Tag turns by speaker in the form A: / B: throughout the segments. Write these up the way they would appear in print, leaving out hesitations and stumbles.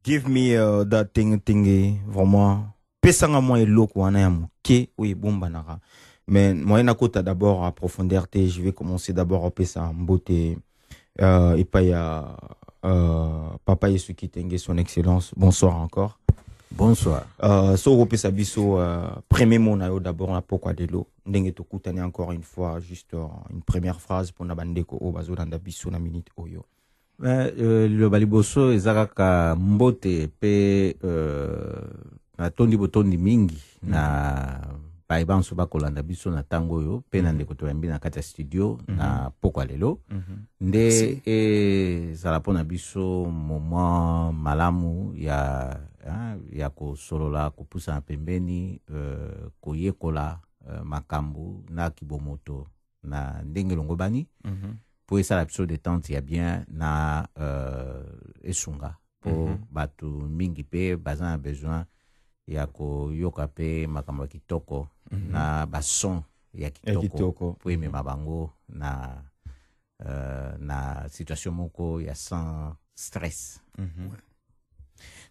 A: Give me that thing vraiment. Pesanga moi eloko wana ya muke oui bomba nara. Mais moi na kota d'abord approfondir je vais commencer d'abord à pesa mbote et pas ya papa Yesu Kitenge son excellence. Bonsoir encore.
B: Bonsoir.
A: So repesa biso premier mot na yo d'abord na pourquoi de l'eau. Ndenge to kutani encore une fois juste une première phrase pour na bandeko o bazo danda biso na minute oyo.
B: Le baliboso ezaka mbote pe na tondi botondi mingi na baibanso bakolanda biso na tango yo pe na ndeko to yambi na kati ya studio na pokwa lelo nde zala pona biso moment malamu ya ko solola kupusa na pembeni koyekola makambu na kibomoto na ndenge longobani pour ça l'absurde détente ya bien na esunga pour batu mingi pe bazan besoin ya ko yoka pe makambo kitoko na bason ya kitoko pour aimer mabango na situation moko ya sans stress.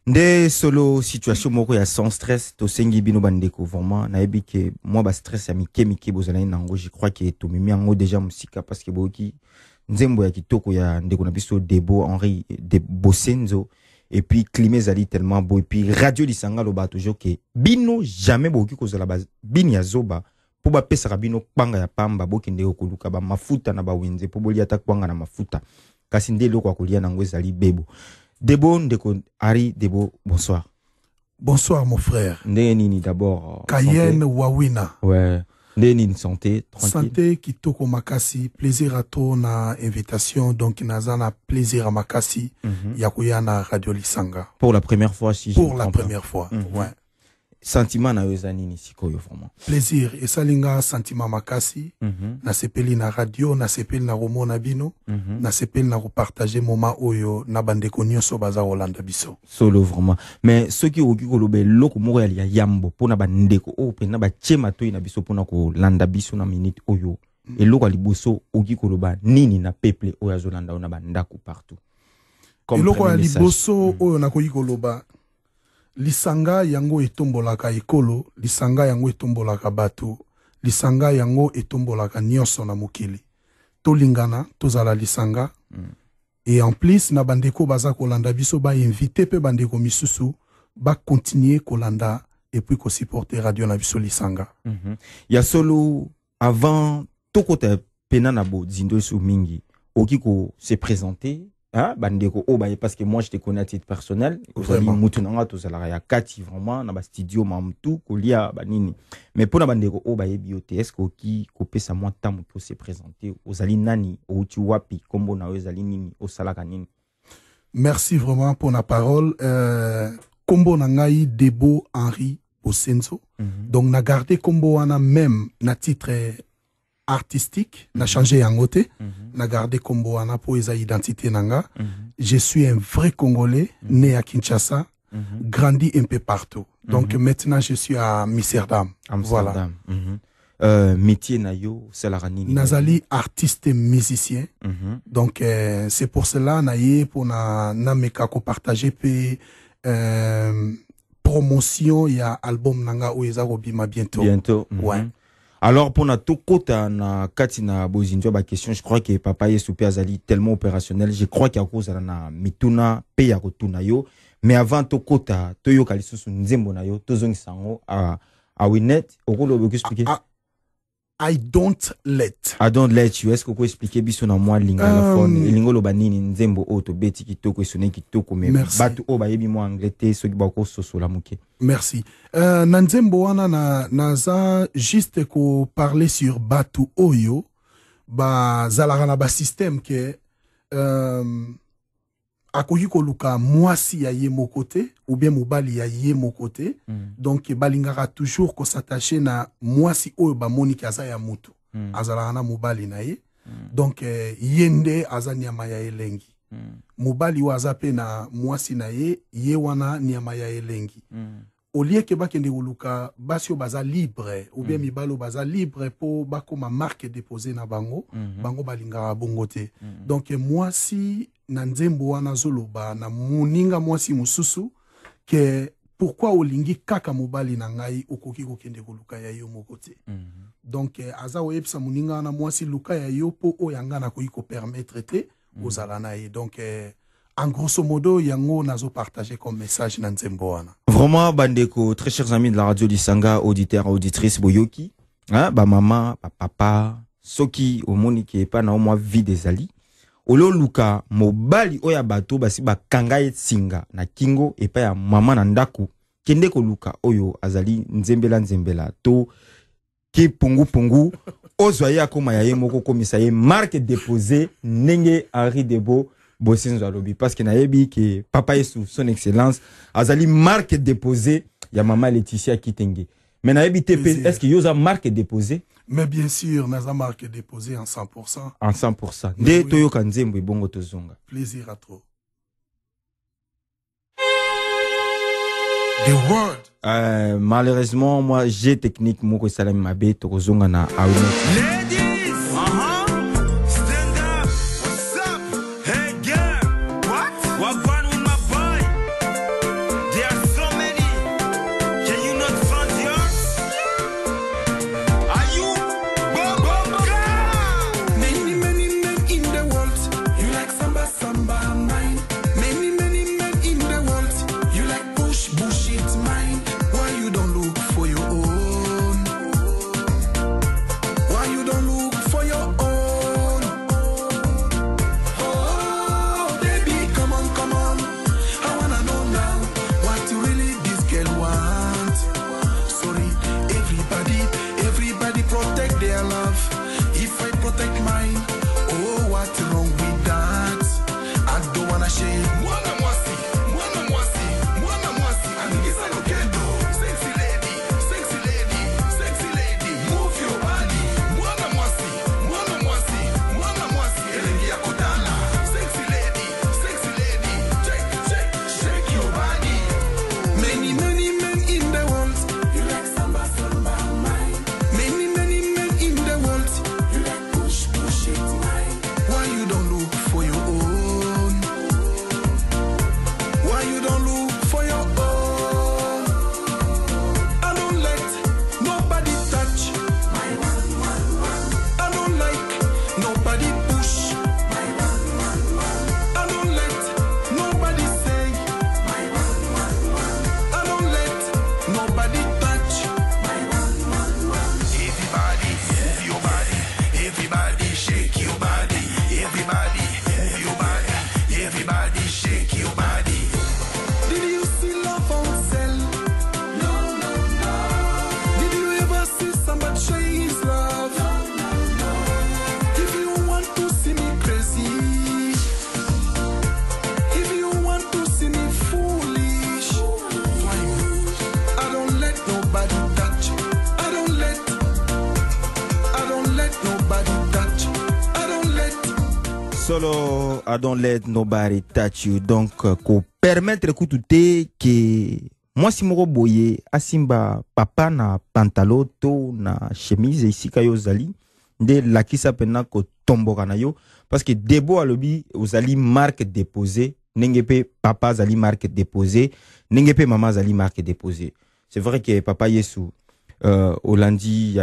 A: Nde solo situation moko ya sans stress to sengi bino bandeko vraiment na yebi ke moi ba stress ya mike bozala nango je crois que to mimi yango déjà musika parce que boki nzembo ya kitoko ya ndeko na biso Debo Henri de Bosenzo et puis climat zali tellement beau et puis radio lisanga loba toujours que bino jamais boki kozala ba bini ya zoba po ba pesa bino panga ya pamba boki ndeko koluka ba mafuta na ba wenze po boli ata kwanga na mafuta kasi ndelo kwa kolia nango zali bebo Debo ndeko Ari Debo bonsoir.
C: Bonsoir mon frère.
A: Neni d'abord
C: Cayenne Wawina.
A: Ouais. Neni santé tranquille.
C: Santé kitoko makasi, plaisir à toi na invitation donc nazana plaisir à makasi yakuya na Radio Lisanga.
A: Pour la première fois si
C: pour la première fois. Ouais.
A: Sentiment na yozani ni sikoyo vraiment.
C: Plaisir et salinga sentiment makasi na sepeli na radio na sepeli na romo na bino na sepeli na repartager moment oyo na bandeko nyonso baza Holanda biso.
A: Solo vraiment. Mais ceux qui oki kolobe loko moko ya yambo pona bandeko o pena ba chema to ina biso pona ko landa biso na minute oyo. Et loko aliboso oki koloba nini na peuple oyo azolanda na bandako partout.
C: Comme loko aliboso oyo na koki koloba Lisanga yango etombolaka ekolo, lisanga yango etombolaka bato, lisanga yango etombolaka nyonso na mokili. Tolingana, tozala lisanga. Et en plus, na bandeko baza kolanda biso ba invité pe bandeko misusu ba continuer kolanda et puis ko supporter radio na biso lisanga.
A: Ya solo avant tokota pena na bo zindo su mingi, okiko se présenter. Hein, bandeko parce que moi je te connais à titre personnel ozali mutu nanga tozala ya kati vraiment na ba studio mamtu kolia banini mais pour na bandeko yebi yote est-ce que ki kopesa moi temps pour se présenter ozali nani outi wapi kombo na ozali nini osalaka nini.
C: Merci vraiment pour la parole kombo na ngai Debo Henri Bosenzo donc na garder kombo wana même na titre artistique, n'a changé en côté, n'a gardé kombo wana pour sa identité nanga. Je suis un vrai Congolais, né à Kinshasa, grandi un peu partout. Donc maintenant je suis à Amsterdam. Voilà.
A: Métier nayo, c'est la ranini.
C: Nazali artiste musicien. Donc c'est pour cela naye pour na meka ko partager pe promotion ya album nanga oeza robima bientôt.
A: Bientôt.
C: Ouais.
A: Alors pour notre kota na katina bozinjo ba question je crois que papa Yesu pe azali tellement opérationnel je crois qu'il y a cause na mituna pe ya kotuna yo mais avant to kota to yo kalisusu nzembo na yo to zongisango a winet okolo boku expliquer
C: I don't let
A: you est-ce que vous expliquer biso na moi lingalophone lingo lo banini nzembo oto beti kitoko esone kitoko mais batu o ba yebi mo anglais te so ba ko soso la muke.
C: Merci. Na nzembo wana naza juste ko parler sur batu oyo ba zalaka na ba système que akoki koluka mwasi ya ye mokote ou bien mobali ya ye mokote donc balingaka toujours ko s'attacher na mwasi oyo ba moniki aza ya mutu azalaka na mobali na ye donc yende aza nyama ya elengi mobali wa aza pe na mwasi na ye ye wana nyama ya elengi au lieu que bakende koluka basi baza libre ou bien mibalo baza libre po bakoma marque déposer na bango bango balingaka bongo te donc mwasi na nzembo wana zoloba na muninga mwasi mususu ke pourquoi olingi kaka mobali na ngai okoki kokende koluka ya yo moko te. Donc aza oyebisa muninga wana mwasi luka ya yo po oyanga na koyi ko permettre te ozala na ye. Donc en grosso modo yango nazo partager comme message na nzembo wana.
A: Vraiment bandeko, très chers amis de la radio Lisanga, auditeurs auditrices boyoki, hein, ba maman, ba papa, soki omoni ki epa na omwa vie des ali. Olo luka mobali oya bato basi ba kangaye singa na kingo epa ya mama na ndaku kende ko luka oyo azali nzembela to ki pungu ozwa akoma ya ye moko komisa ye marque déposée nenge Henri Debo Bosenzo alobi parce que na yebi que papa Yesu son excellence azali marque déposée ya mama Laetitia Kitenge. Mais na yebi TP est-ce que yoza marque déposée?
C: Mais bien sûr, naza marque déposée en 100%.
A: En 100%. De toyo kanzembo bongo tozonga.
C: Plaisir à trop. The word.
A: Malheureusement, moi j'ai technique moko salami mabe tozonga na auna. Solo, I don't let nobody touch you. Donc, ko permettre kututé que moi si moko boye asimba papa na pantalon to na chemise ici kayo zali de lakisa pena ko tomboka na yo parce que debo alobi ozali marque déposée nengepe papa zali marque déposée nengepe maman zali marque déposée. C'est vrai que papa Yesu Olandi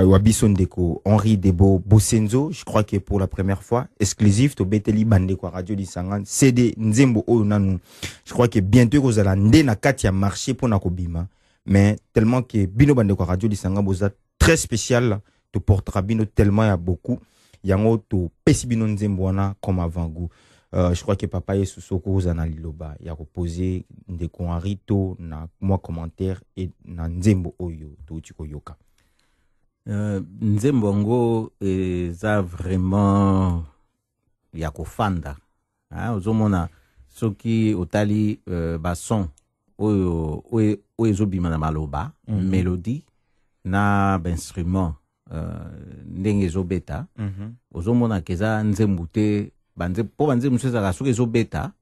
A: Wabiso Ndeko Henri Debo Bosenzo, je crois que pour la première fois exclusif to Beteli Bandeko Radio Lisangan CD Nzembo Onanu. Je crois que bientôt vous allez ndé na katia marché pour nakobima, mais tellement que Bino Bandeko Radio Lisangan boza très spécial to portera bino tellement ya beaucoup yango to pesi bino Nzembo wana comme avant goût. Je crois que papa Yesu soko uzana liloba ya reposer Ndeko Henri to na moi commentaire et na Nzembo oyo to chiko yoka.
B: Nzembo ngo eza vraiment ya kofanda. Ozomona soki otali bason oyo ezobima na maloba, mélodie na instrument ndenge ezobeta. Ozomona keza nzembo te po banze mseza kasuke zo beta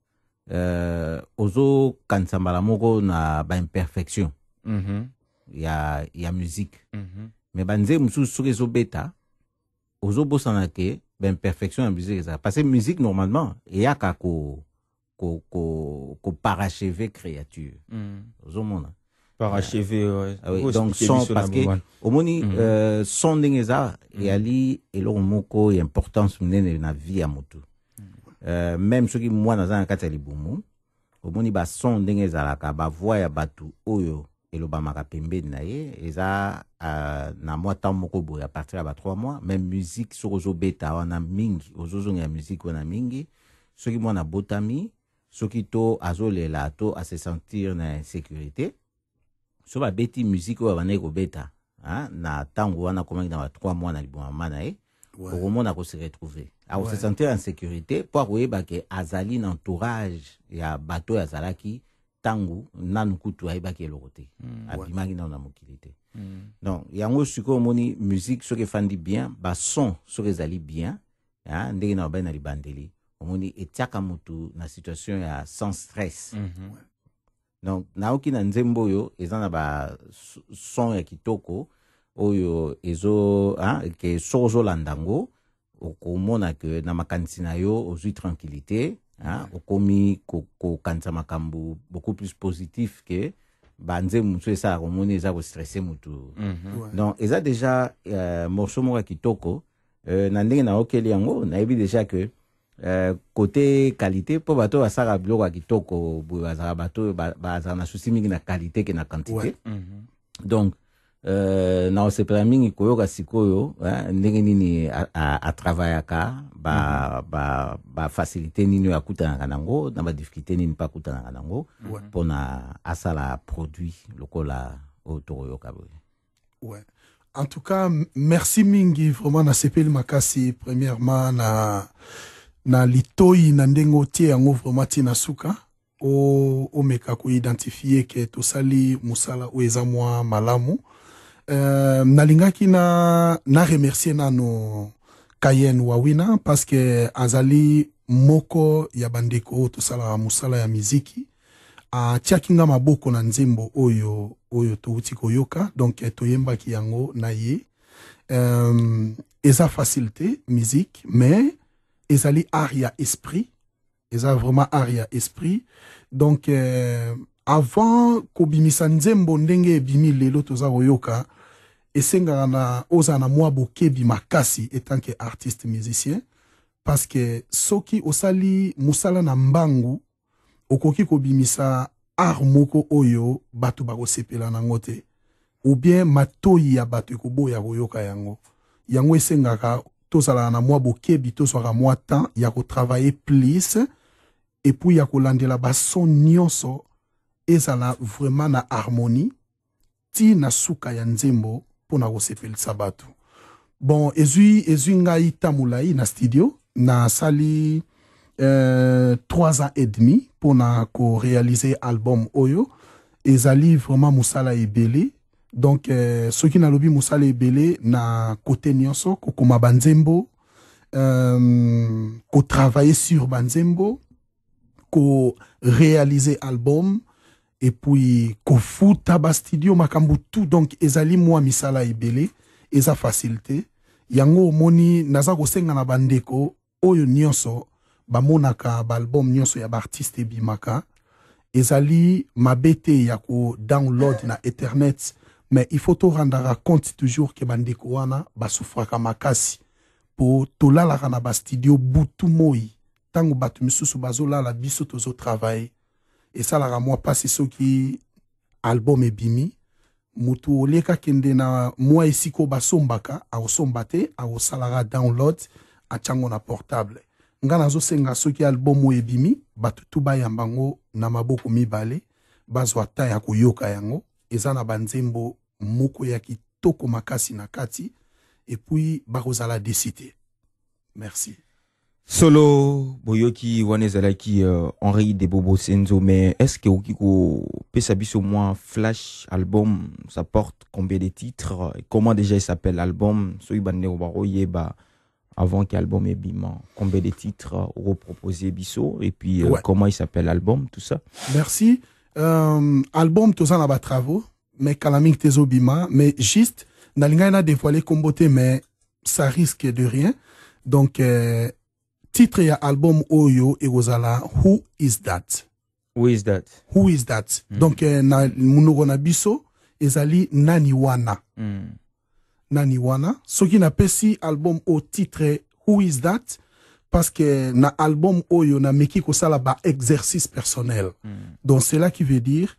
B: ozo kansambala moko na ba imperfection ya musique mais banze msusu suke zo beta ozo bosana ke ben perfection la musique ça parce que musique normalement il y a qu'à ko parachever créature au monde
A: parachever
B: donc son parce que au moni son ndengeza et ali et lo moko importance munene na vie ya moto même ceux qui moi na kati libumu au moni ba son ndengeza la ka ba voix ya batu oyo elobamaka pembeni na ye eza na mwa temps moko boye à partir ya 3 mois même musique sur ozobeta wana mingi ozozonga ya musique wana mingi soki mwana botami soki to azolela to a se sentir na insécurité so babeti musique oyo abandaki kobeta na ntango wana komaki na 3 mois na liboma na ye okomona ko se retrouver se sentir en sécurité po akoyeba ke azali na entourage ya bato oyo azalaki tangu nanu kutu ayebaki eloko te abimaki nano na mokili te donc yango sikoyo omoni musique soki efandi bien bason soki ezali bien ndenge na babai na libandeli omoni etiaka motu na situation ya sans stress donc naoki na nzembo oyo eza na bason ya kitoko oyo ezo ke soki ozolanda ngo okomona ke na makanisi na yo ozwi tranquillité okomi kokanisa makambo beaucoup plus positif que banze mutu esa komoni eza ko stresser mutu donc eza déjà morceau moko kitoko na ndenge na okeli yango nayebi déjà que côté qualité po bato basala biloko ya kitoko boye bazala bato bazala na souci mingi na qualité ke na quantité donc na osepela mingi koyoka sikoyo ndenge nini atravaillaka ba facilité nini akutanaka nango na ba difficulté nini pa akutanaka nango pona asala produit lokola otoyoka boye.
C: Ouais. En tout cas, merci mingi vraiment na sepeli makasi premièrement na litoi na ndengo tie yango vraiment tina suka o meka ko identifier que to sali musala o eza mwa malamu. Nalingaki na remercier nano Kayen Wawina parce que azali moko ya bandeko to sala musala ya miziki tiakinga maboko na nzembo oyo touti koyoka donc toyembaki yango na ye eza facilité musique mais ezali art ya esprit eza vraiment art ya esprit donc avant kobimisa nzembo ndenge ebimi lelo toza koyoka esengaka na oza na mwa bokebi makasi etant que artiste musicien parce que soki osali musala na mbangu okoki kobimisa art moko oyo bato bakosepela nango te ou bien matoi ya bato ekoboya koyoka yango esengaka tozala na mwa bokebi tozwaka mwa temps ya kotravailler plus et puis ya kolandela bason nyonso ezala vraiment na harmonie ti na suka ya nzembo pona kosepelisa bato. Bon, ezwi ngai tamulai na studio na sali 3 ans et demi pona ko réaliser album oyo ezali vraiment musala ebele donc soki na lobi musala ebele na côté nyonso kokoma banzembo ko travailler sur banzembo ko réaliser album et puis kofuta ba studio makambu tout donc ezali mwa misala ebele eza facilité yango moni naza kosenga na bandeko oyo nyonso bamonaka ba album nyonso ya ba artiste ebimaka ezali mabete ya ko download na internet mais il faut to rendre compte toujours que bandeko wana basufraka makasi po tolalaka na ba studio butu moi tango batu misusu bazolala biso tozo travailler et ça la moi pas c'est ce qui album ebimi mutu oleka kende na moi ici ko basombaka a osombate a osalara download a chango na portable ngana zo senga soki album o ebimi batu tuba yambango na maboko mibale bazwa ta ya koyoka yango eza na banzembo moko ya kitoko makasi na kati et puis bakozala décider. Merci.
A: Solo boyoki wanezalaki Henri de Bobo Senzo, mais est-ce que Okiko Pesabiso au moins Flash album ça porte combien de titres et comment déjà il s'appelle l'album avant que l'album est bima combien de titres reproposé biso et puis comment il s'appelle l'album tout ça.
C: Merci. Album tout ça na travaux mais kalaming tezo bima mais juste nalinga na dévoiler comboté mais ça risque de rien. Donc titre ya album oyo ekozala Who Is That.
A: Who is that?
C: Who Is That. Donc na munoko na biso ezali nani wana. Nani wana. Soki na pesi album au titre Who Is That parce que na album oyo na meki kosala ba exercice personnel. Donc c'est là qui veut dire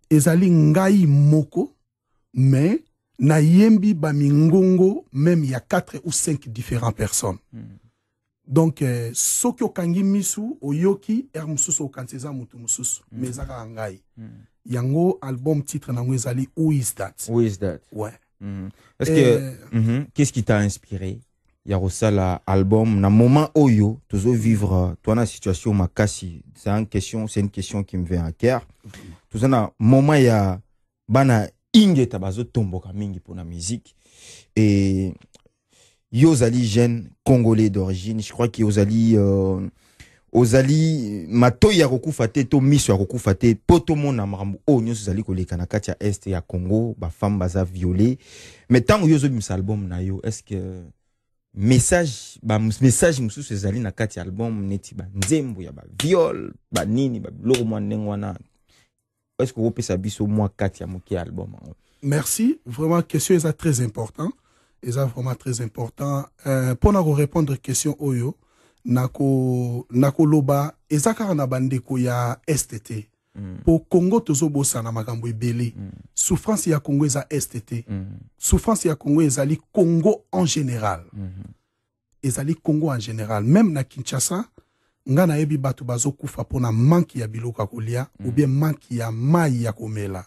C: ezali ngai moko mais na yembi ba mingongo même il y a 4 ou 5 différentes personnes. Donc soki okangi misu oyoki mususu okanseza mutu mususu mais ezaka ngai. Yango album titre nango ezali Who Is That.
A: Who is that?
C: Ouais.
A: Est-ce que qu'est-ce qui t'a inspiré? Yarosala album na moment oyo tozo vivre toi na situation makasi, c'est une question qui me vient à cœur. Tout ça moment ya bana inge tabazo tomboka mingi pour la musique et yozali jeune congolais d'origine, je crois que ozali mato ya kokufate to miso ya kokufate poto mona marambo o nyoso zali koleka na kati ya est ya Congo ba femme baza violée mais tant yozo bimsa album na yo est-ce que message mususu ezali na kati ya album neti ba nzembo ya ba viol ba nini ba loro mwa ndengwana est-ce que vous pesa biso mwa kati ya moki album?
C: Merci, vraiment question est très important. Et ça vraiment très important. Pour nous répondre question oyo nako loba ezaka na bandeko ya STT. Pour Congo tozo bossa na makambo ebele. Souffrance ya Congo eza STT. Souffrance ya Congo ezali Congo en général. Ezali Congo en général. Même na Kinshasa, nga na yebi batu bazo kufa pona manki ya biloko kolia ou bien manki ya mai ya komela.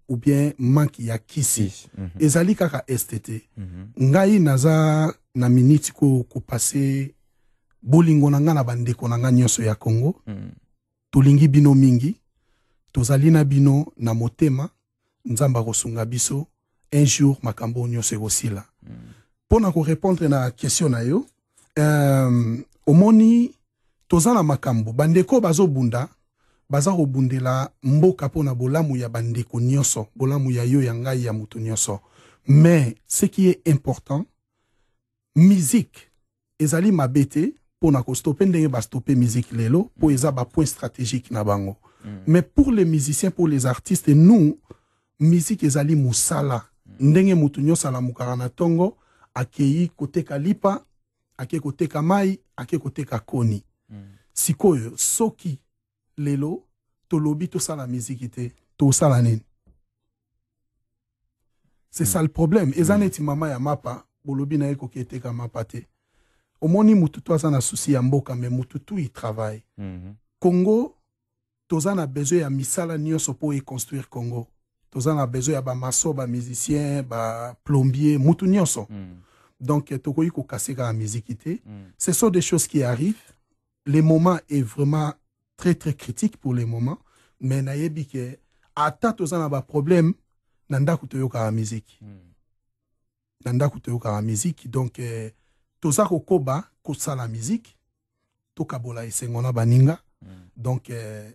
C: Ou bien manki ya kisi. Ezali kaka STT. Ngai naza na minute ko passer bolingo na nga na bandeko na nga nyonso ya Congo. Tolingi bino mingi. Tozali na bino na motema. Nzamba kosunga biso. Un jour makambo nyonso ekosila. Pona ko répondre na question na yo. Omoni tozala makambo. Bandeko bazo bunda. Baza robundela mboka pona bolamu ya bandeko nyonso, bolamu ya yo ya ngai ya mutu nyonso. Mais ce qui est important, musique ezali mabete pona ko stopper ndenge ba stopper musique lelo po eza ba point stratégique na bango. Mais pour les musiciens, pour les artistes, nous musique ezali musala. Ndenge mutu nyonso la mukara na tongo akei koteka lipa, akei koteka mai, akei koteka koni. Sikoyo soki lelo tolobi to ça la musique to ça la nini. C'est ça le problème. Ezaneti mama ya mapa bolobi na eko keteka mapa te. Omoni mutu to za na souci ya mboka mais mutu tu il travaille. Congo toza na besoin ya misala nyonso po e construire Congo. Toza na besoin ya ba maso ba musicien ba plombier mutu nyonso. Donc tokoyi ko kasser la musique te. Ce sont des choses qui arrivent. Le moment est vraiment très très critique pour le moment, mais nayebi ke ata tozana ba problème nanda kutoyoka la musique. Nanda kutoyoka la musique, donc toza kokoba kosa la musique tokabola esengona baninga. Donc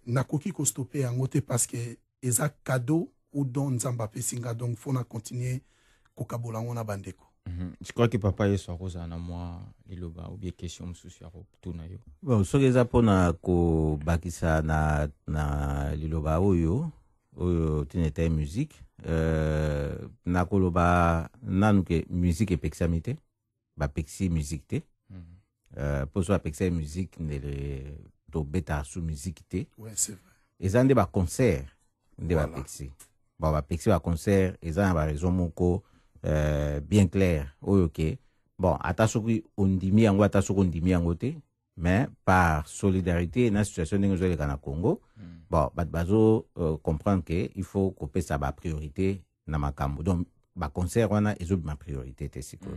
C: nakoki ko stopper yango te parce que eza cadeau ou don nzamba pesinga, donc faut na continuer kokabola ngona bandeko.
A: Je crois que papa yeso akoza na moi liloba ou bien question mususu ya tuna yo.
B: Bon, so keza pona ko bakisa na liloba oyo tinete musique na koloba nanu ke musique epexamite ba pexi musique te. Pour so pexi musique ne to beta sous musique te.
C: Ouais, c'est vrai.
B: Ezande ba concert de ba pexi. Ba pexi ba concert ezana ba raison moko bien clair. Ok. Bon, atasoki ondimi yango atasoki ondimi yango te, mais par solidarité na situation ndenge zo na Congo, bon, bat bazo comprendre que il faut couper sa ba priorité na makambo. Donc ba concert wana ezo ma priorité te siko.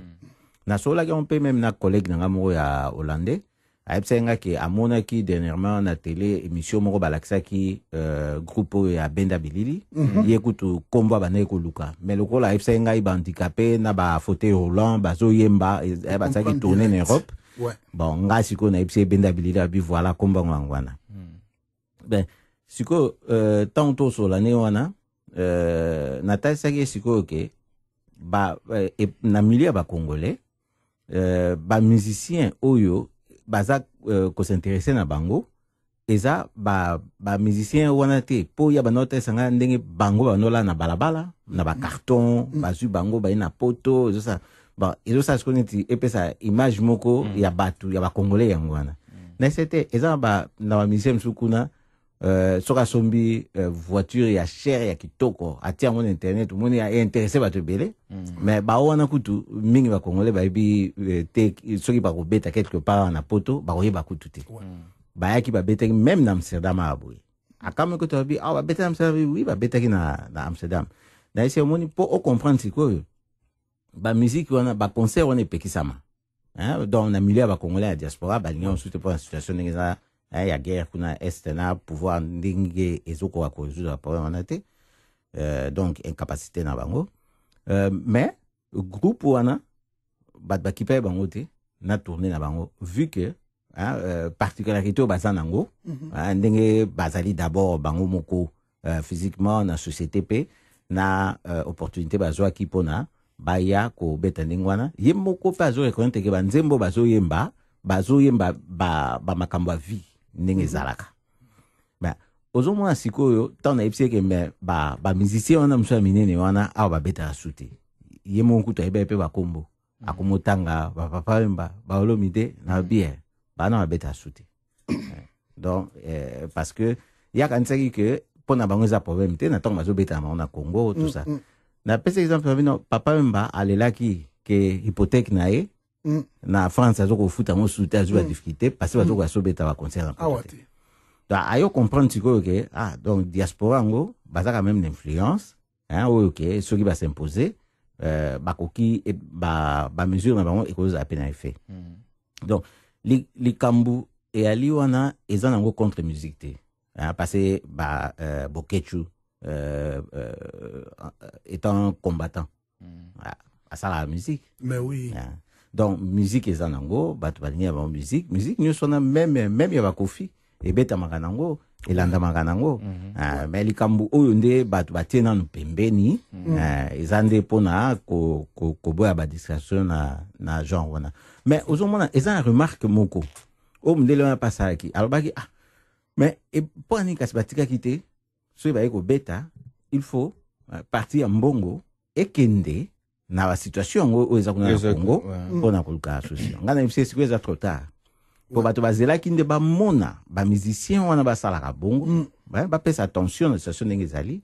B: Na sola on peut même na collègue na ngamo ya hollandais, aipsenga ki amona ki dernièrement na télé émission moko balakisa ki groupe ya Benda Bilili yekutu kombo bana ko luka mais le kola aipsenga ba handicapé na ba fauteuil roulant bazo yemba ba saki tourner en Europe.
C: Ouais.
B: Bon nga siko na ipse Benda Bilili abi voilà kombo ngwana. Ben siko tanto solane wana na tasaki siko ke ba na milieu ba congolais ba musicien oyo baza ko s'intéresser na bango eza ba musicien wana te po ya banota sanga ndenge bango banola na balabala na ba carton bazu bango ba ina poto ça ba ça ce qu'on dit epesa image moko ya batu ya ba congolais yango wana na c'était eza ba na ba musicien sukuna soka sombi voiture ya cher ya kitoko atia mon internet moni ya intéressé ba te belé mais ba wana kutu mingi ba congolais ba bi te soki ba ko beta quelque part na poto ba ko yeba kutu te ba yaki ba beta même na Amsterdam aboui akama ko to bi ba beta na Amsterdam oui ba beta ki na Amsterdam na ese moni po o comprendre siko ba musique wana ba concert wana pekisama hein donc na milieu ba congolais ya diaspora ba linga ensuite pour la situation ngeza il y a guerre kuna est na pouvoir ndinge ezoko wa ko résoudre problème wana te donc incapacité na bango mais groupe wana ba kipa bango te na tourner na bango vu que particularité bazanango ndenge bazali d'abord bango moko physiquement na société pe na opportunité bazwa ki pona baya ko beta ndingwana yemoko fa zo reconnaître ke banzembo bazo yemba ba makambo vie ndenge zalaka ba ozomona sikoyo tana ipsie ke me ba musicien wana mso minene wana awa ba beta suti yemoko to ebe pe ba kombo akomotanga ba papa mba ba olomide na bière ba na ba beta suti donc parce que ya kansaki que pona bango za problème te na tant bazo beta na Congo tout ça na pese exemple vino papa mba alelaki ke hypothèque na ye na France azoko futa mo suti azuba difficulté parce que bazoko asobeta ba concert en côté donc ayo comprendre tiko que donc diaspora ngo bazaka même l'influence hein OK ceux qui va s'imposer bakoki ba mesure na bango ekoza à peine effet donc les kambu et ali wana ezana ngo contre musique te hein parce que Bokechu étant combattant à ça la musique
C: mais oui
B: hein. Donc musique ezanango batu balingi ba musique nous sona même ya ba kofi et beta makanango elanda makanango mais likambu oyo nde batu batena no pembeni ezande pona ko boya ba distraction na genre wana mais ozomona ezan remarque moko o mndele wana pasaki alobaki mais et poni kasbatika kité so ba ko beta il faut partir mbongo ekende na la situation où ils ont na Congo pour na koluka association ngana mse sikweza trop tard pour bato bazela kinde ba mona ba musicien wana ba sala ka bongo ba pesa attention na situation ngezali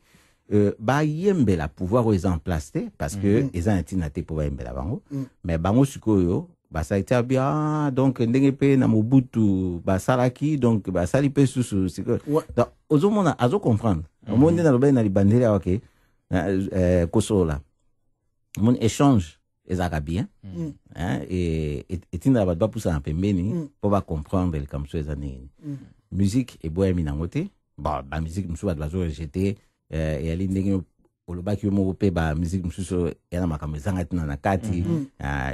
B: ba yembela pouvoir aux en place parce que ils ont intinate pour ba yembela bango mais bango sikoyo ba ça été bien donc ndenge pe na mobutu ba salaki donc ba sali pe susu sikoyo donc ozomona azo comprendre au monde na lobe na libandela OK kosola mon échange ezaka bien hein et tinda ba doit pousser un peu meni pour ba comprendre comme ça ezani musique et bohème na ngote ba musique msuba bazo rejeter et ali ndenge olobaki mo pe ba musique msuso yana makambo zanga tina na kati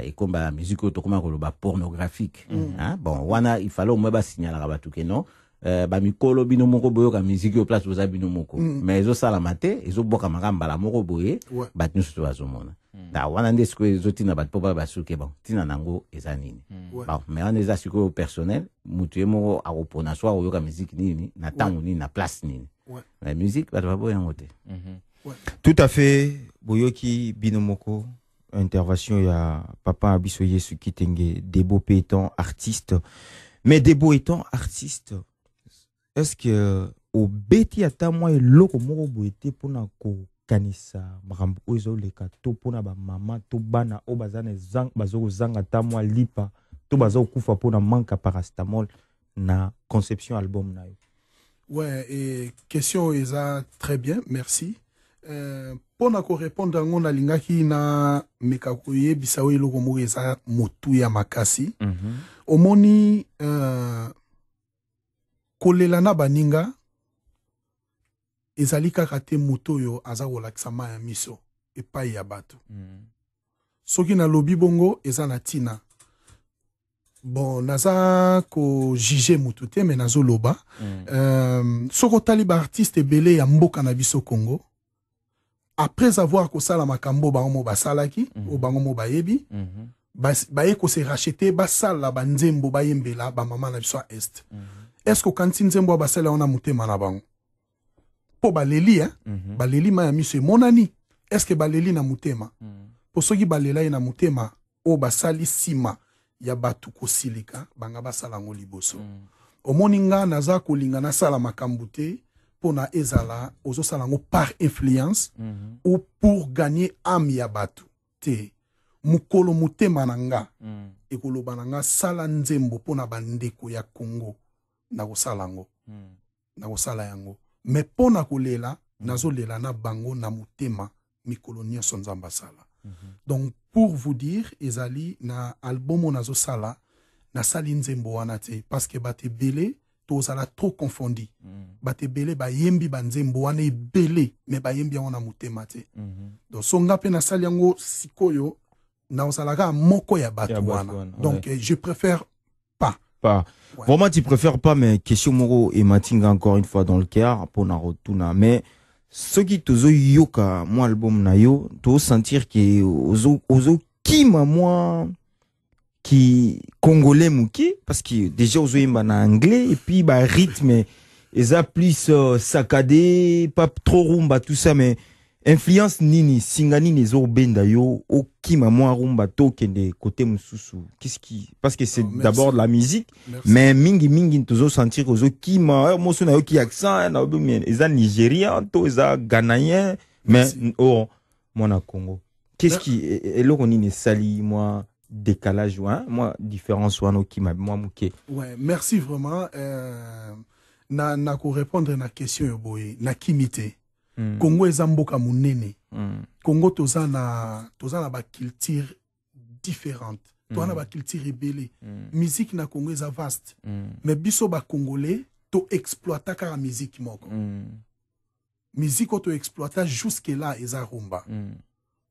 B: et comme ba musique to koma koloba pornographique hein bon wana il fallait au moins ba signaler ka batu ke non ba mikolo bino moko boyo ka musique au place oza bino moko mais ezo sala mate ezo boka makamba la moko boye ba nyusu bazomona da wana ndesko ezo tina ba popa ba suke bon tina nango ezanini bon mais on est assuré au personnel mutu moko akopona soir oyo ka musique nini na tango nini na place nini la musique ba ba boya ngote
A: tout à fait boyoki binomoko intervention ya papa Abisso Yesu Kitenge Debo étant artiste mais Debo étant artiste est-ce que au beti ata moi eloko moko boete pona ko kanisa makambo ozo leka to pona ba mama to bana o bazana zang bazoko zanga ta moi lipa to bazoko kufa pona manka parastamol na conception album na yo.
C: Ouais, et question eza très bien, merci. Pona ko répondre ngo na lingaki na mekakoye bisawo eloko moko eza motu ya makasi. Omoni kolela na baninga ezali kaka te moto yo aza kolakisa ma ya miso epai ya bato soki na lobi bongo eza na tina bon naza ko juger motu te mais nazo loba soko tali ba artiste ebele ya mboka na biso Congo après avoir kosala makambo bango mo basalaki o bango mo bayebi baye ko se racheter basala banzembo bayembela ba mama na biso est. Est-ce que quand nzembo basala on a mutema na bango po baleli baleli ma ya miso monani est-ce que baleli na mutema po soki balela na mutema o basali sima ya batu kosilika banga basala ngo liboso omoni nga naza kolinga na sala makambo te pona ezala ozo sala ngo par influence ou pour gagner âme ya batu te mukolo mutema na nga ekoloba na nga sala nzembo pona bandeko ya Congo na kosala ngo na kosala yango me pona kolela nazolela na bango na mutema mikolo nyonso nzamba sala donc pour vous dire ezali na album nazo sala na sali nzembo wana te parce que bate belé tozala trop confondi bate belé ba yembi banzembo wana ebele me ba yembi wana mutema te donc songa pe na sali yango sikoyo na osalaka moko ya batu wana donc je préfère pas.
A: Ouais. Vraiment tu préfères pas, mais question moro et matinga encore une fois dans le cœur pour na rotuna mais ce qui tozo yoka moi album na yo to sentir que ozo kima moi qui congolais mouki parce que déjà ozo yimba na anglais et puis ba rythme eza plus saccadé pas trop rumba tout ça mais influence nini singani nezo benda yo okima moi rumba to kende côté mususu qu'est-ce qui parce que c'est d'abord la musique mais mingi tozo sentir ozo kima moso na yo ki accent na bien eza nigérien to eza ghanéen mais oh mona Congo qu'est-ce qui eloko nini sali moi décalage moi différence wana okima moi muke.
C: Ouais, merci vraiment na ko répondre na question yo boye na kimité. Congo eza mboka munene. Congo toza na ba culture différente. Toza na ba culture rebelle. Musique na Congo eza vaste. Mais biso ba congolais to exploiter ka musique moko. Musique to exploiter jusque là eza rumba.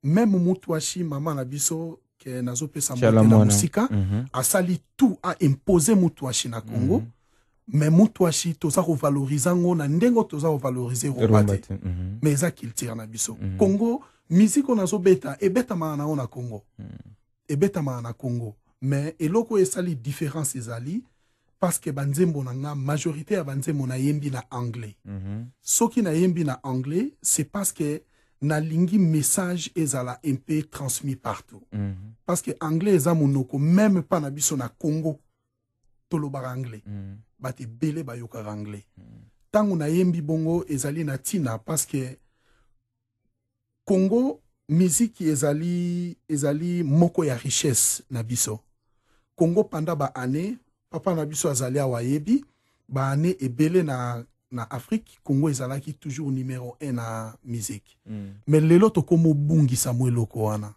C: Même mutuashi mama na biso ke nazo pesa mboka na musika asali tout a imposer mutuashi na Congo. Mais mutuashi toza ko valoriser ngo na ndengo toza ko valoriser robate mais eza culture na biso Congo musique on azo beta e beta mana na Congo e beta mana na Congo mais eloko esali différence ezali parce que banzembo na nga majorité ya banzembo na yembi na anglais soki na yembi na anglais c'est parce que na lingi message ezala un peu transmis partout parce que anglais eza monoko même pas na biso na Congo tolobaka anglais bate belé bayoka anglais tango na yembi bongo ezali na tina parce que Congo musique ezali moko ya richesse na biso Congo pendant ba année papa na biso azali awayebi ba année ebele na Afrique Congo ezalaki toujours numéro 1 na musique mais lelo to komo bungi Samuel Lokoana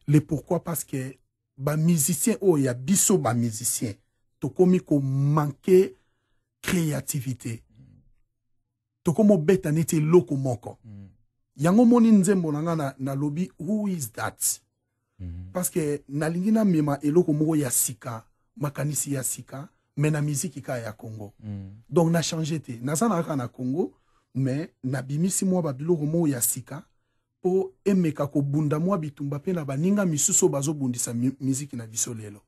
C: le pourquoi parce que ba musicien ya biso ba musicien tokomi ko manquer créativité tokomo beta neti loko moko yango moni nzembo nanga na lobby who is that parce que nalingi na mema eloko moko ya sika makanisi ya sika mais na musique ka ya Congo donc na changer te nazana ka na Congo mais na bimisi mo ba biloko moko ya sika po emeka ko bunda mo bitumba pe na baninga misuso bazo bundisa musique na biso lelo.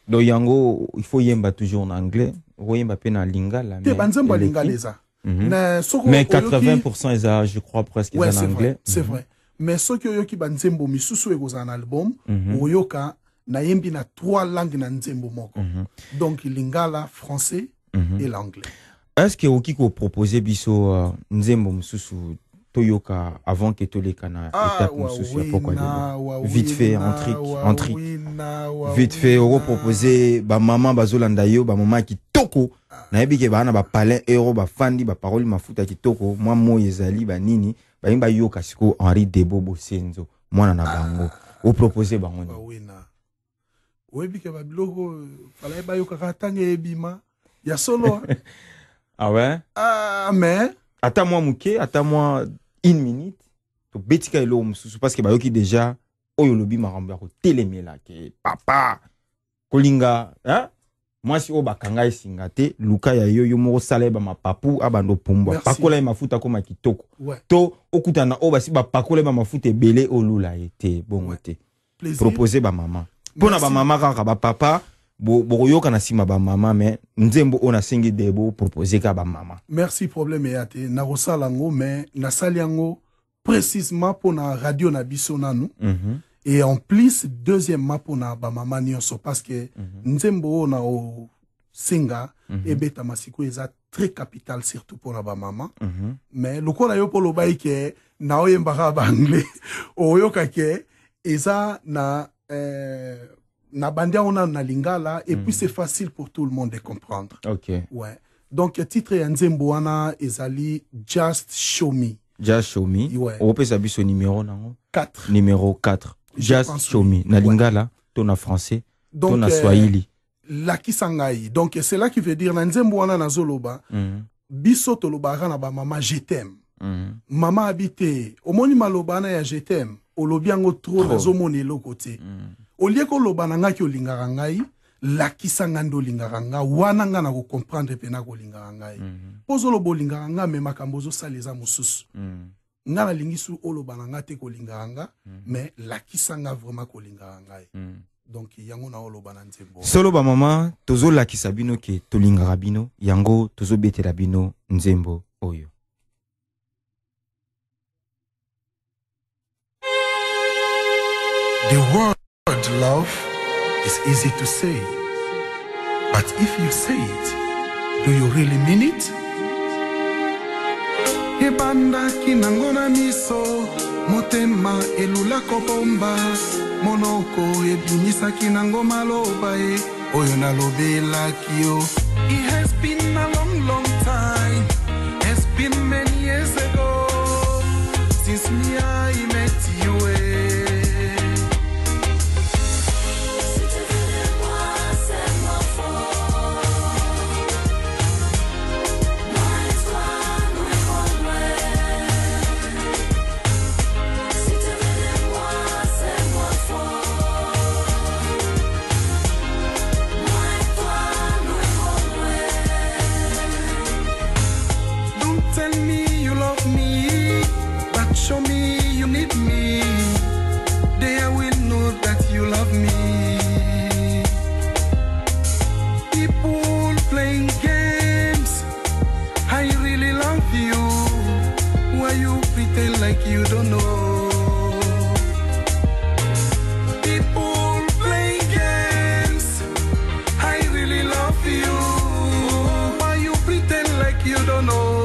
A: Donc yango il faut yemba toujours en anglais, yemba pe na lingala mais
C: banzembo lingaleza.
A: Mais 80% eza je crois presque en anglais.
C: C'est vrai. Mais ceux qui oyoki banzembo misusu eko un album, oyoka na yembi na 3 langues na nzembo moko. Donc lingala, français et l'anglais.
A: Est-ce que okiko proposer biso nzembo misusu toyoka avant que toleka na étape misusu pourquoi vite fait en trick vite fait on proposer ba maman bazolanda yo ba maman kitoko na yebike ba na ba palin euro ba fandi ba parole mafuta kitoko moi moyo ezali ba nini ba yimba yoka siko Henri Debo Bosenzo mwana na bango o proposer bango
C: oyebike ba biloko fala ba yoka katanga ebima ya solo
A: ah ouais
C: mais
A: attends-moi muke attends-moi 1 minute to betika elo mususu parce que bayoki déjà oyo lobi makambo ya ko telemela ke papa kolinga hein moi si o bakanga esinga te luka ya yo moko sala ba mapapu abando pumbwa pakola mafuta koma kitoko to okutana o basi ba pakola ba mafuta ebele olula ete bongo te proposer ba maman Pona ba mama kaka ba papa bo yoka na sima ba mama mais nzembo ona sengi debo proposer ka ba mama.
C: Merci problème yate na rosalango mais na saliango précisément pour na radio na biso nanu. Et en plus deuxièmement pour na ba mama nyonso parce que nzembo na o singa et beta masiko eza très capital surtout pour la ba mama. Mais lokola yo polo bai ke na oyembaka ba anglais oyoka ke eza na na bandia on a na lingala et puis c'est facile pour tout le monde de comprendre.
A: OK.
C: Ouais. Donc titre ya nzembo wana ezali Just Show Me.
A: Just Show Me.
C: Ouais.
A: On peut savoir son numéro nango.
C: 4.
A: Numéro 4. Just Show Me. Na lingala, ton na français, ton na swahili.
C: La kisangai. Donc c'est là qui veut dire na nzembo wana na zoloba. Biso tolobaka na ba mama je t'aime. Mama habité. Omoni maloba na ya je t'aime. Olobiango trop na zomoni lo côté. Olie ko loba na ngaki olingaka ngai la kisanga ndo lingaka nga wana nga na ko comprendre pe na ko lingaka ngai. Pozo lo bolingaka nga me makambo zo saleza mususu. Nga na lingisu oloba na ngate ko lingaka nga mais la kisanga vraiment ko lingaka ngai. Donc yango na oloba na nzembo.
A: Solo ba mama tozo la kisabino ke to lingaka bino yango tozo betela bino nzembo oyo.
C: The word love is easy to say, but if you say it, do you really mean it? Ebanda kinangona miso, motema elula kopomba, monoko ebimisa kinango maloba e, oyo nalobela kio. It has been a long, long time, has been many years ago, since me I met you. Show me you need me, they will know that you love me. People playing games, I really love you. Why you pretend like you don't know? People playing games, I really love you. Why you pretend like you don't know?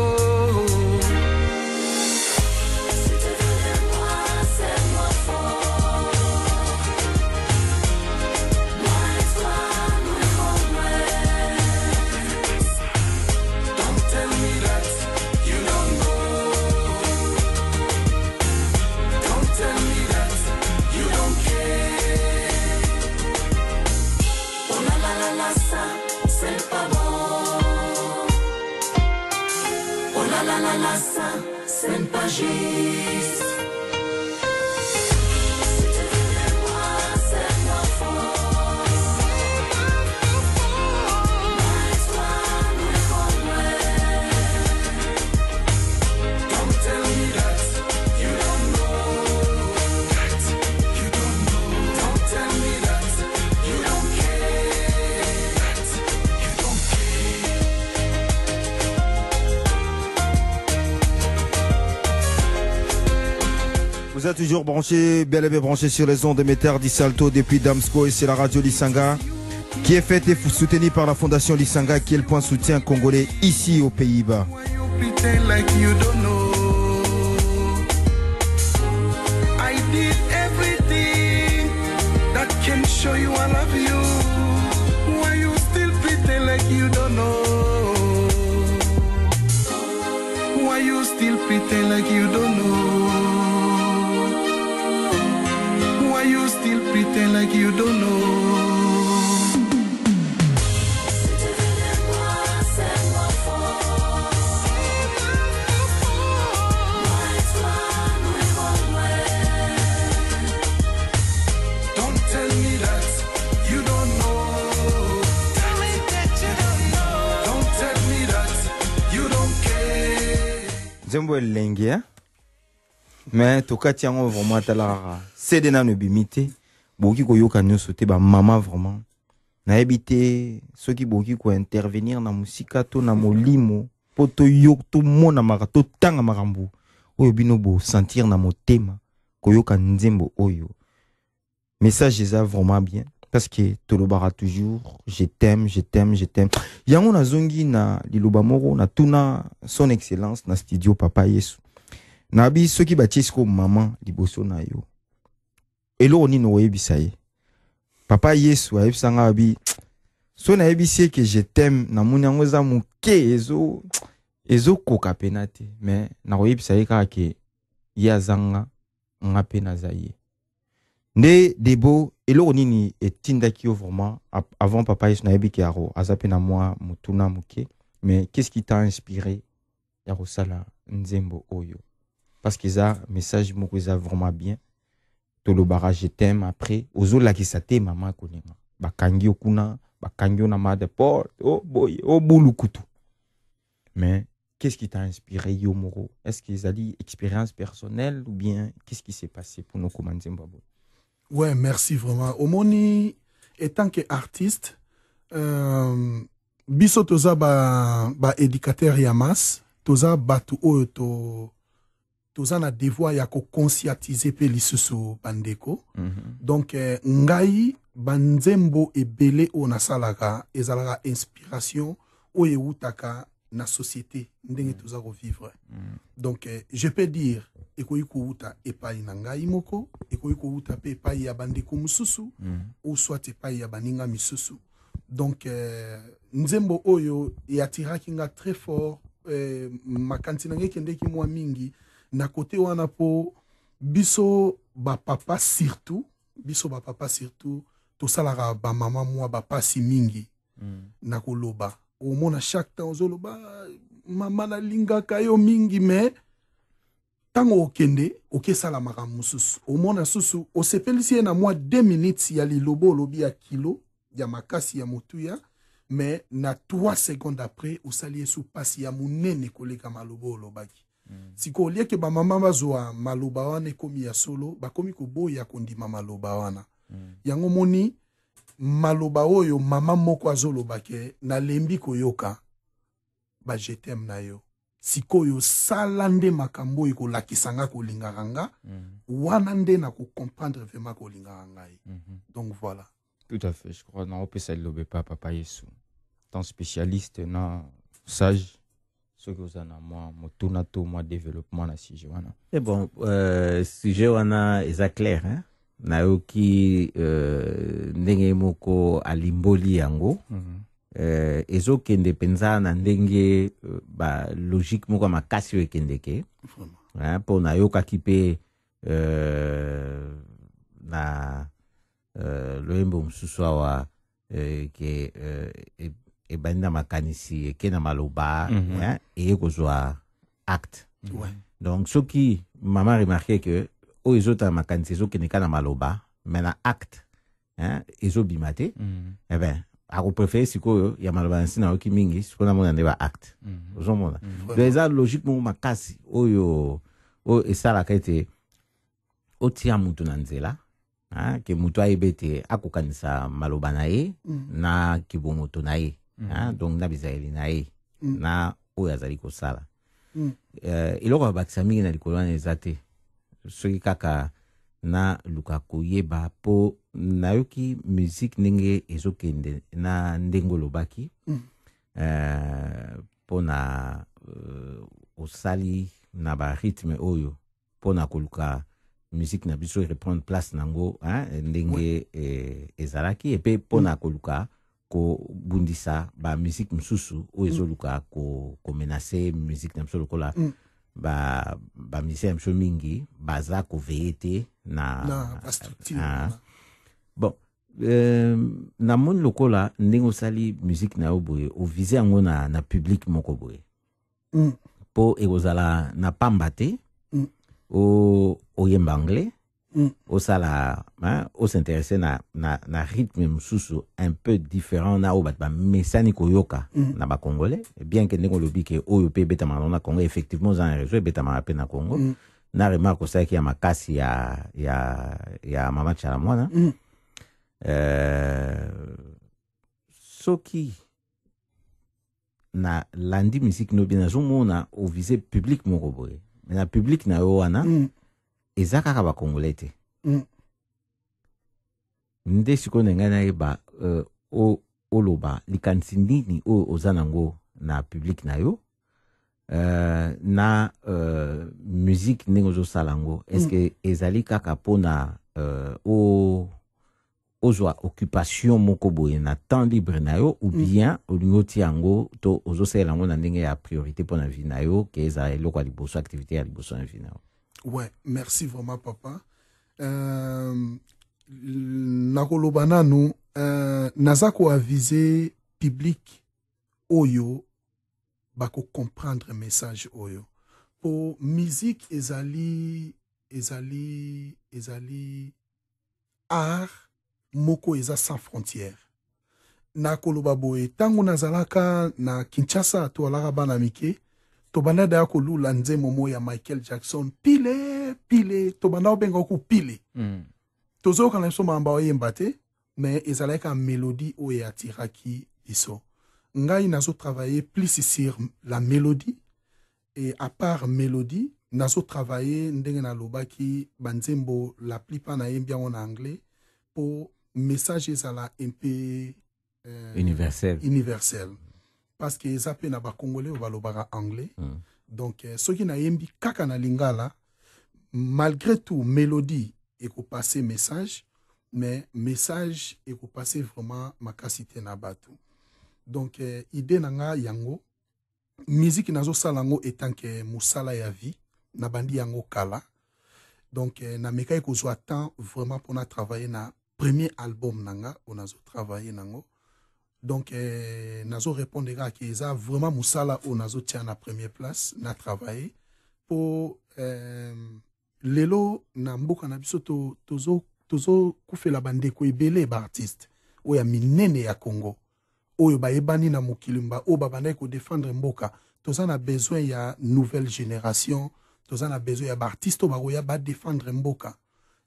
C: C'est pas juste.
A: Vous êtes toujours branché, bel et bien branché sur les ondes de Méter d'Issalto depuis Damsko et c'est la radio Lisanga qui est faite et soutenue par la fondation Lisanga qui est le point de soutien congolais ici aux Pays-Bas.
C: You still pretend like you don't know. Don't tell me that you don't know. Tell me that you don't know. Don't tell me that you don't care.
A: Zembo lengia. Mais toka tiango vraiment talara. C'est de nanu bimité. boki koyoka nyonso te ba mama vraiment nayebi te soki boki ko intervenir na musika to na molimo po to yo to mona maka to tanga makambo oyo bino bo sentir na motema koyoka nzembo oyo message eza vraiment bien parce que tolobara toujours je t'aime je t'aime je t'aime yango nazongi na liloba moko na tuna son excellence na studio papa Yesu na bi soki batie siko maman liboso na yo eloko nini oyebisa ye papa Yesu ayebisanga abi so nayebisi ke je t'aime na moni yango eza moke ezokoka pena te mais nakoyebisa ye kaka ke ye azanga nga mpe naza ye nde debo eloko nini etindaki yo vraiment avant papa Yesu nayebi ke yaro aza mpe na mwa motuna moke mais qu'est-ce qui t'a inspiré ya kosala nzembo oyo parce que eza message moko eza vraiment bien tolobara je t'aime après ozolakisa te mama kolinga bakangi yo kuna bakangi yo na ma de porte oh boy oh bulukutu mais qu'est-ce qui t'a inspiré yo moko est-ce que ezali expérience personnelle ou bien qu'est-ce qui s'est passé pour nous comme nzembo abo?
C: Ouais, merci vraiment. Omoni, étant qu'artiste, biso toza ba éducateur yamas, toza batu oyo toza na devoir ya ko conscientiser pe lisusu bandeko. Donc ngai banzembo ebele o nasalaka ezalaka inspiration oyo utaka na société ndenge toza ko vivre. Donc je peux dire ekoyi kouta epai na ngai moko ekoyi kouta pe epai ya bandeko mususu ou soit epai ya baninga misusu. Donc nzembo oyo yatiraki nga très fort makanti nange kendeki mwa mingi na côté wana po biso ba papa surtout tosalaka ba mama mwa ba pasi mingi na koloba omona chaque temps ozoloba mama na lingaka yo mingi mais tango okende okesala makambo mususu omona susu osepelisi na mwa 2 minutes ya lilobo olobi ya kilo ya makasi ya motuya mais na 3 secondes après osali esu pasi ya munene koleka malobo olobaki siko olieke ba mama bazwa maloba wana ekomi ya solo bakomi koboya kondima maloba wana yango moni maloba oyo mama moko azolobake na lembi koyoka ba je t'aime na yo sikoyo sala nde makambo ekolakisanga kolingaka nga wana nde na comprendre vraiment kolingaka ngai. Donc voilà.
A: Tout à fait, je crois na opesa lilobe pa papa Yesu tant spécialiste na sage ce que vous en a moi motuna to moi développement na sujet wana.
B: C'est bon, sujet wana est clair hein. Nayoki ndenge moko alimboli yango ezokende penza na ndenge ba logique moko makasi oyo ekendeke mpo nayokaki mpe na loyembo mosusu awa ke ebandi na makanisi eke na maloba eye kozwa acte. Donc soki mama remarke ke oyo ezotala makanisi ezokende ka na maloba mais na acte ezobima te eh ben akoprefere sikoyo ya maloba nsi na oki mingi sikoyo namona nde ba acte ozomona donc eza logique moko makasi oyo esalaka ete otia mutu na nzela ke mutu ayebe ete akokanisa maloba na ye na kibomoto na ye donc na bizaleli na ye na oyo azali kosala eloko babakisa mingi na likolo wana eza te soki kaka na luka koyeba po nayoki musique ndenge ezokende na ndenge olobaki po na osali na ba rythme oyo po na koluka musique na biso reprendre place nango ndenge ezalaki et pe po na koluka ko bundisa ba musique mususu oyo ezoluka ko menacer musique na biso lokola ba musicien mso mingi baza koveye te na bon na moni lokola ndenge osali musique na yo boye ovise yango na public moko boye po ekozala na pamba te oyemba anglais osala s'intéresser na rythme mosusu un peu différent na oyo bato bamesani koyoka na bacongolais bien que ndenge olobi ke oyo mpe ebetamaka na congo effectivement oza na réseau ebetamaka mpe na congo na remarque osalaki ya makasi ya mama Tchalamwana soki na landi musique no bien nazomona au visé public moko boye mais na public na yo wana eza kaka ba congolais te nde siko ngai na yeba o oloba likanisi nini o oza nango na public na yo na musique ndenge ozosala yango est-ce que ezali kaka mpona ozwa occupation moko boye na temps libre na yo ou bien olingi otia yango to ozosalela yango na ndenge ya priorité mpona vie na yo ke eza eloko ya liboso activité ya liboso na vie na yo?
C: Ouais, merci vraiment papa. Nakoloba nanu naza koavize public oyo bako comprendre message oyo. Po musique ezali art moko eza sans frontières. Nakoloba boye tango nazalaka na Kinshasa to alaka bana mike to banda da kolula nzembo mo ya Michael Jackson pile to banda obenga ku pile. Tozo kana so mamba oyemba te mais ezalaka mélodie oyo atiraki biso. Ngai nazo travailler plus sur la mélodie et à part mélodie nazo travailler ndenge na lobaki banzembo la plupart na yembi en anglais pour message ezala un peu universel parce que ezapé na ba congolais ou balobaka anglais donc ceux qui na yembi kaka na lingala malgré tout mélodie et ko passer message mais message et ko passer vraiment makasité na batu. Donc idée nanga yango musique nazo salango etant que musala ya vie na bandi yango kala. Donc na meka ko zo temps vraiment pour na travailler na premier album nanga on a travaillé nango. Donc nazo répondre que eza vraiment musala on a tient na première place na travailler pour lelo na mboka na biso tozo kufela bandeko ebele ba artiste oya minene ya Congo oyo ba ebani na mokilimba o ba bandeko défendre mboka toza na besoin ya nouvelle génération toza na besoin ya ba artiste ba oya ba défendre mboka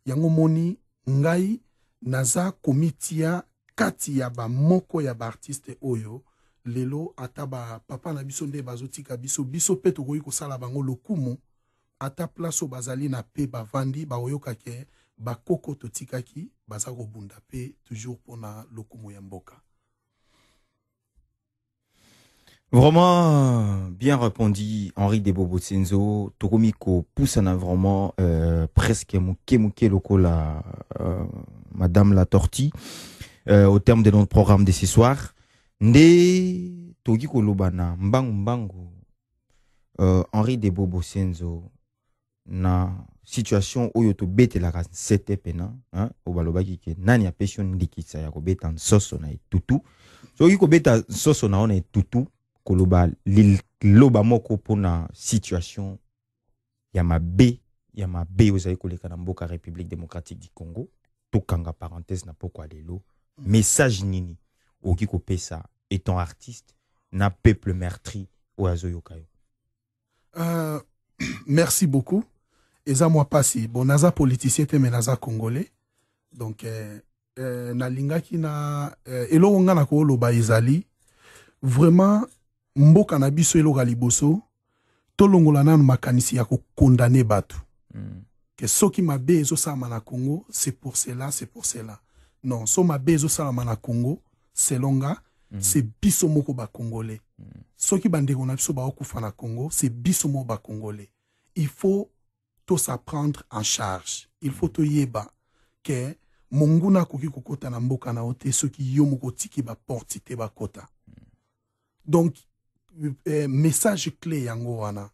C: yango moni ngai naza komitia kati ya ba moko ya ba artiste oyo lelo ata ba papa na biso nde bazotika biso pe tokoki kosala bango lokumu ata place bazali na pe bavandi baoyoka ke bakoko totikaki baza kobunda pe toujours pona lokumu ya mboka.
A: Vraiment bien répondu Henri Debobosenzo Tokomiko Poussana vraiment presque muke lokola Madame la Tortue au terme de notre programme de ce soir. Nde Togi Kolobana Mbangu Henri Debobosenzo na situation oyo to bete la sete pena hein obalobaki ke nani a passion ndikisa ya ko beta soso na tutu so ko beta soso na ona tutu koloba loba moko pona situation ya mabe ozali koleka na mboka République démocratique du Congo tokanga parenthèse na poko lelo message nini oki ko pesa étant artiste na peuple meurtri o azoyoka yo.
C: Merci beaucoup. Eza moi passi bon naza politicien te mais naza congolais donc na lingaki na eloko nga na ko loba ezali vraiment mboka na biso eloko liboso tolongola nanu makanisi ya ko condamner batu que soki mabe ezosala na Congo c'est pour cela non so mabe ezosala na Congo selon nga c'est biso moko ba congolais soki bandeko na biso ba okufa na Congo c'est biso moko ba congolais. Il faut tout s'apprendre en charge. Il faut tout yeba que monguna koki kokota na mboka na ote soki yo moko tiki ba porte te ba kota. Donc message clé yango wana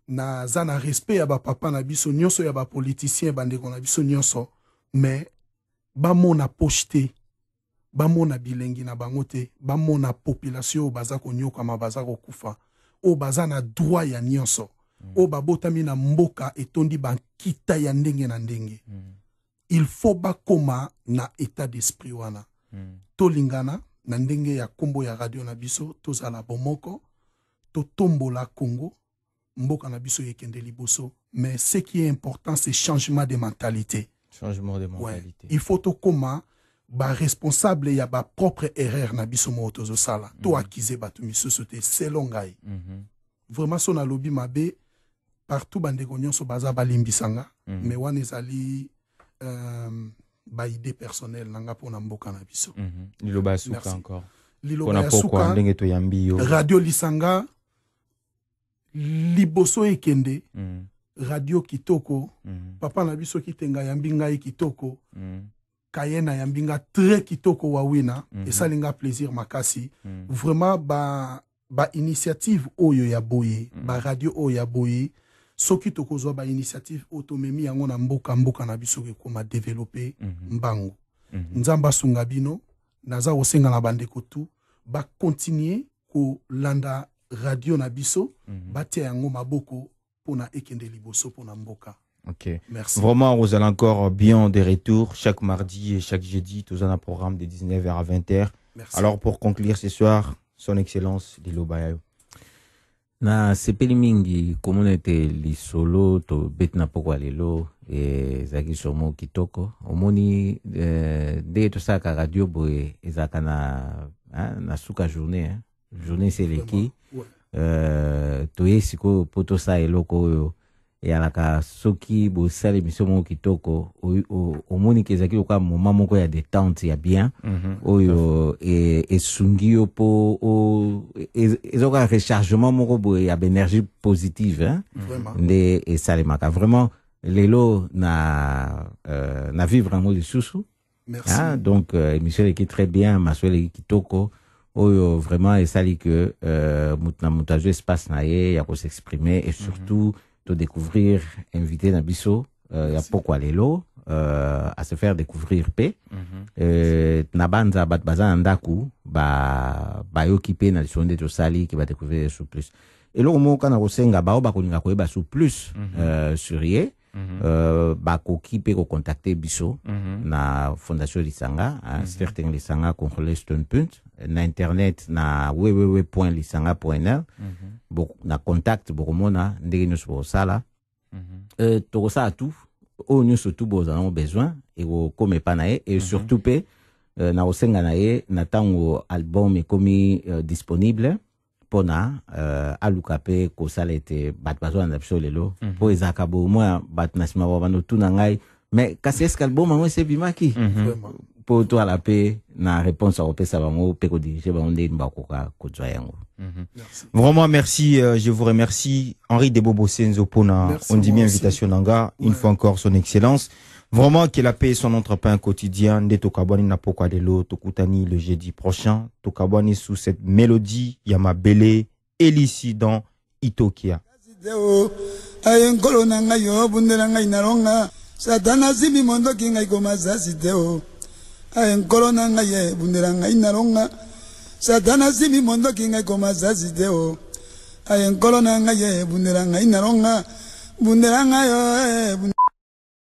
C: na zana respect ya ba papa na biso nyonso ya ba politicien bandeko na biso nyonso mais ba mona pocheté ba mona bilengi na bango te ba mona population baza ko nyoka ma baza ko kufa o baza na droit ya nyonso o babotami na mboka etondi bankita ya ndenge na ndenge. Il faut bakoma na état d'esprit wana tolingana na ndenge ya kombo ya radio na biso tozala bomoko totombola Congo mboka na biso yekende liboso mais ce qui est important c'est changement de mentalité.
A: Changement de mentalité.
C: Ouais. Il faut tokoma ba responsable ya ba propre erreur na biso mo tozo sala to akize batu misusu te selon ngai vraiment son na lobby mabe partout bandeko nyonso baza balimbisanga mais wana ezali ba idée personnelle nanga pona mboka na biso
A: liloba suka encore
C: liloba ya suka
A: ndenge to yambi yo
C: radio lisanga liboso ekende radio kitoko papa na biso kitenga yambi ngai kitoko kayena yambinga très kitoko wawina esalinga plaisir makasi vraiment ba initiative oyo ya boye ba radio oyo ya boye soki tokozwa ba initiative otomemi yango na mboka na biso koma développer mbangu nzamba sunga bino naza osenga na bandeko tu ba continuer ko landa radio na biso batia yango maboko pona ekende liboso pona mboka.
A: Ok.
C: Merci.
A: Vraiment, vous allez encore bien de retour chaque mardi et chaque jeudi, tous un programme de 19h à 20h.
C: Merci.
A: Alors, pour conclure ce soir, son excellence, Lilo Bayayo.
B: Na sepeli mingi komunete li solo to betna poko lelo e zaki somo kitoko omoni de to saka radio boye ezaka na suka journée journée c'est leki to yesiko poto sa eloko yo et alaka soki bo sale misomo kitoko omoni kezaki kwa moment moko ya détente ya bien oyo et sungio po ezoka rechargement moko bo ya énergie positive hein nde et salemaka vraiment lelo na vivre en mode sous
C: merci
B: hein? Donc émission qui très bien maswele kitoko oyo vraiment et sali que mutna mutajo espace na ye ya ko s'exprimer et surtout de découvrir, inviter Nabiso, ya pourquoi lelo, à se faire découvrir P. Nabanza bat bazan andaku, ba occupé na lisonde de sali qui va découvrir sous plus. Et là, au moment quand on senga ba koninga ko ba sous plus sur ye, ba occupé ko contacter Biso na fondation Lisanga, certain Lisanga congolais Stone Point, na internet na www.lisanga.nl. Na contact bokomona ndenge nyonso bosala tokosa tout oyo nyonso tu bozala besoin ekokoma epa na ye et surtout pe na kosenga na ye na ntango album ekomi disponible mpona aluka mpe kosala ete bato bazolanda biso lelo mpo ezalaka bomoi bato na nsima babanda otuna ngai mais kasi eske album yango esi ebimaki po toala mpe na réponse akopesa bango mpe kodirige bango ndeni bakoka kozwa yango.
A: Vraiment, merci. Je vous remercie. Henri Debobo Senzo Pona, on dit bien invitation Nanga. Une fois encore, son excellence. Vraiment, que la paix soit notre pain quotidien. De Tokabwani Napoka de l'eau, Tokutani le jeudi prochain. Tokabwani sous cette mélodie, Yamabele, Elissi dans Itokia.
D: Satana zibi mondo kinga ikoma zasiteo. Nkolo nanga ye bunderanga inaronga. Satana zibi mondo kinga ikoma zasiteo. Nkolo nanga ye bunderanga inaronga. Bunderanga yo